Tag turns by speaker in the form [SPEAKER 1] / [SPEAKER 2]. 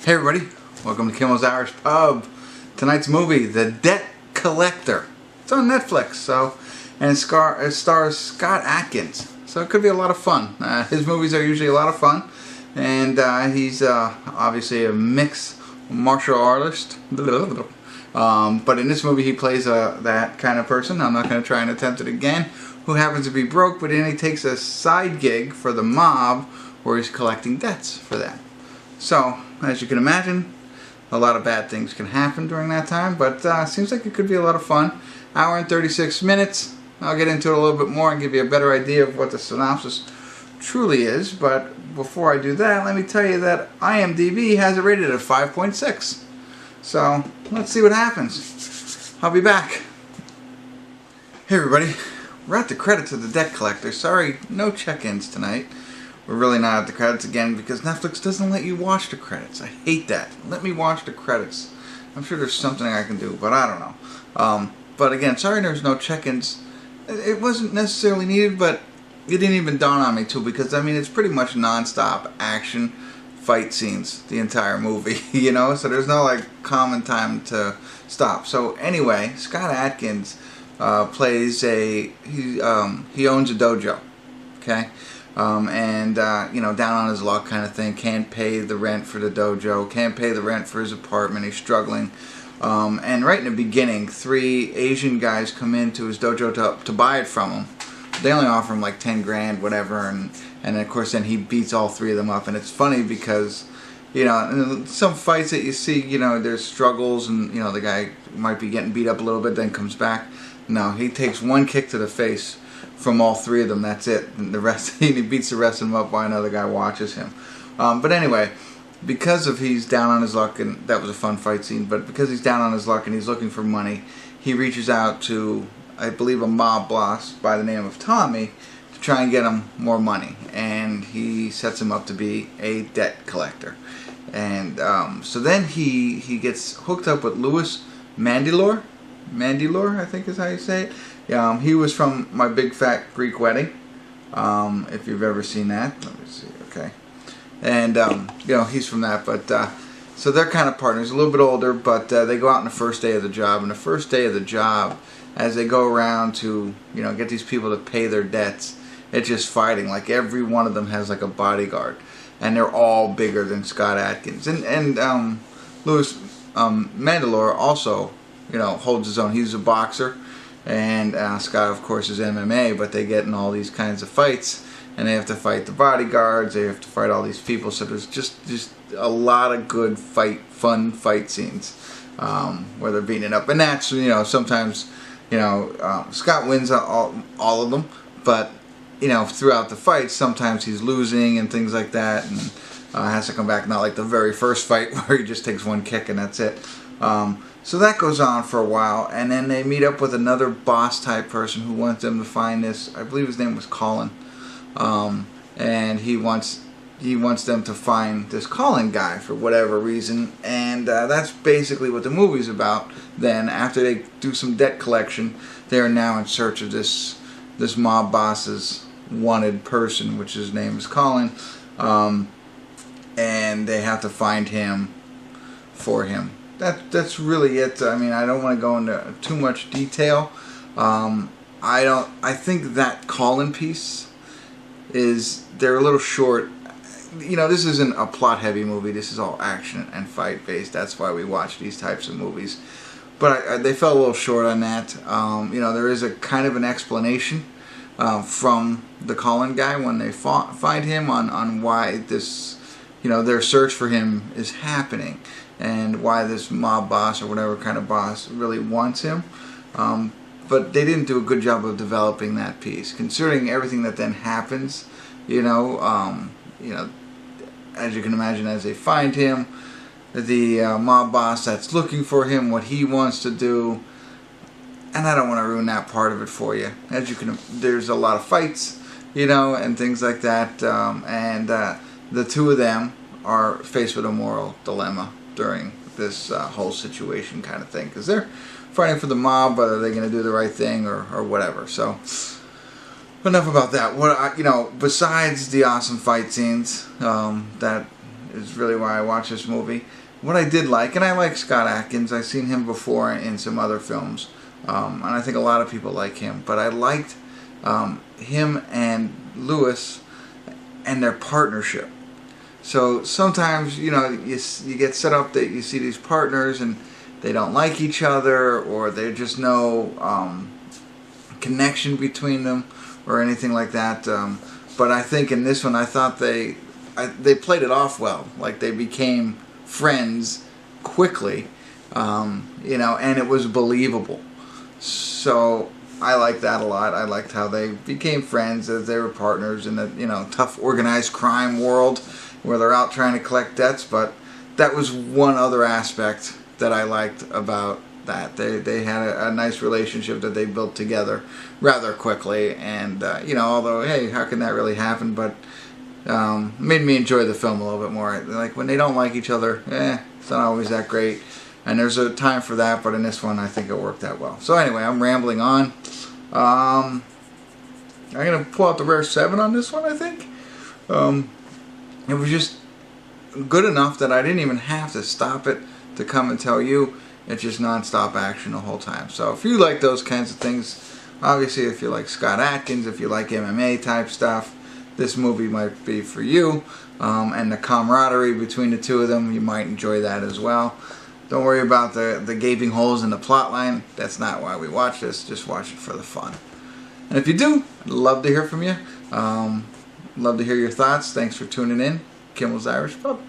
[SPEAKER 1] Hey everybody, welcome to Kimmel's Irish Pub. Tonight's movie, The Debt Collector. It's on Netflix, and it stars Scott Adkins, so it could be a lot of fun. His movies are usually a lot of fun, and he's obviously a mixed martial artist. But in this movie he plays that kind of person. I'm not going to try and attempt it again, who happens to be broke, but then he takes a side gig for the mob where he's collecting debts for them. So, as you can imagine, a lot of bad things can happen during that time, but seems like it could be a lot of fun. Hour and 36 minutes. I'll get into it a little bit more and give you a better idea of what the synopsis truly is, but before I do that, let me tell you that IMDb has it rated at 5.6. So, let's see what happens. I'll be back. Hey everybody, we're at the credits of The Debt Collector. Sorry, no check-ins tonight. We're really not at the credits again because Netflix doesn't let you watch the credits. I hate that. Let me watch the credits. I'm sure there's something I can do, but I don't know. But again, sorry there's no check-ins. It wasn't necessarily needed, but it didn't even dawn on me too, because I mean it's pretty much non-stop action fight scenes the entire movie, you know, so there's no like common time to stop. So anyway, Scott Adkins plays he owns a dojo, okay? You know, down on his luck kind of thing, can't pay the rent for the dojo, can't pay the rent for his apartment, he's struggling. And right in the beginning, 3 Asian guys come into his dojo to buy it from him. They only offer him like 10 grand, whatever, and of course then he beats all 3 of them up. And it's funny because, you know, in some fights that you see, you know, there's struggles and, you know, the guy might be getting beat up a little bit, then comes back. No, he takes 1 kick to the face from all 3 of them, that's it. And the rest, he beats the rest of them up while another guy watches him. But anyway, because he's down on his luck, and that was a fun fight scene, but because he's down on his luck and he's looking for money, he reaches out to, I believe, a mob boss by the name of Tommy to try and get him more money. And he sets him up to be a debt collector. And so then he gets hooked up with Louis Mandylor. Mandylor, I think is how you say it. He was from My Big Fat Greek Wedding, if you've ever seen that. Let me see, okay. And, you know, he's from that, but, so they're kind of partners, a little bit older, but they go out on the first day of the job, and the first day of the job, as they go around to, you know, get these people to pay their debts, it's just fighting. Like, every one of them has, like, a bodyguard, and they're all bigger than Scott Adkins. And Louis Mandylor also, you know, holds his own. He's a boxer. And Scott, of course, is MMA, but they get in all these kinds of fights, and they have to fight the bodyguards, they have to fight all these people, so there's just a lot of good fun fight scenes where they're beating it up. And that's, you know, sometimes, you know, Scott wins all of them, but, you know, throughout the fight, sometimes he's losing and things like that, and has to come back, not like the very first fight where he just takes 1 kick and that's it. So that goes on for a while, and then they meet up with another boss type person who wants them to find this, I believe his name was Colin, and he wants them to find this Colin guy for whatever reason, and that's basically what the movie's about. Then after they do some debt collection, they are now in search of this mob boss's wanted person, which his name is Colin, and they have to find him for him. That's really it. I mean, I don't want to go into too much detail. I think that Colin piece they're a little short. You know, this isn't a plot-heavy movie. This is all action and fight-based. That's why we watch these types of movies. But they fell a little short on that. You know, there is a kind of an explanation from the Colin guy when they find him on why this, you know, their search for him is happening, and why this mob boss or whatever kind of boss really wants him. But they didn't do a good job of developing that piece, considering everything that then happens. You know, as you can imagine, as they find him, the mob boss that's looking for him, what he wants to do, and I don't want to ruin that part of it for you. As you can, there's a lot of fights, you know, and things like that, and the 2 of them are faced with a moral dilemma during this whole situation kind of thing, because they're fighting for the mob, but are they going to do the right thing or whatever. So enough about that. What you know, besides the awesome fight scenes that is really why I watched this movie. What I did like, and I like Scott Adkins. I've seen him before in some other films, and I think a lot of people like him. But I liked him and Lewis and their partnership. So sometimes, you know, you get set up that you see these partners and they don't like each other, or there's just no connection between them or anything like that. But I think in this one, I thought they played it off well. Like, they became friends quickly, you know, and it was believable. So I liked that a lot. I liked how they became friends as they were partners in the, you know, tough organized crime world where they're out trying to collect debts. But that was one other aspect that I liked about that. They had a nice relationship that they built together rather quickly, and you know, although, hey, how can that really happen? But made me enjoy the film a little bit more. Like, when they don't like each other, it's not always that great, and there's a time for that, but in this one I think it worked out well. So anyway, I'm rambling on. I'm gonna pull out the rare 7 on this one. I think it was just good enough that I didn't even have to stop it to come and tell you. It's just non-stop action the whole time. So if you like those kinds of things, obviously if you like Scott Adkins, if you like MMA type stuff, this movie might be for you. And the camaraderie between the two of them, you might enjoy that as well. Don't worry about the gaping holes in the plot line. That's not why we watch this. Just watch it for the fun. And if you do, I'd love to hear from you. Love to hear your thoughts. Thanks for tuning in. Kimmel's Irish Pub.